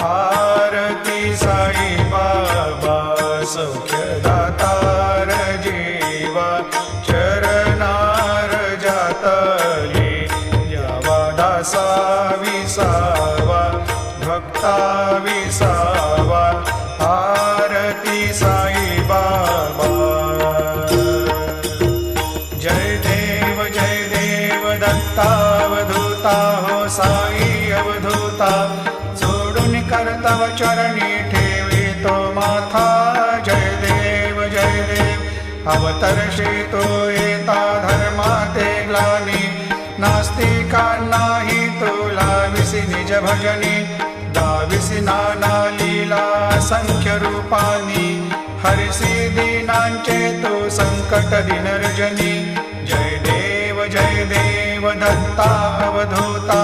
आरती साई बाबा सौख्यदातार जीवा चरणार जातली यावा दासा विसावा भक्ता विसावा आरती साई बाबा जय देव दत्तावधूता हो साई अवधूता सोडून कर्तव चरणी ठेवी तो माथा जय देव अवतरशी तो येता धर्माते ग्लानी नास्तिकांनाही तुला विसी निज भजनी दाविसी नाना लीला संख्य रूपानी हरिसी दीनांचे तू संकट दिनर्जनी जय देव दत्ता अवधूता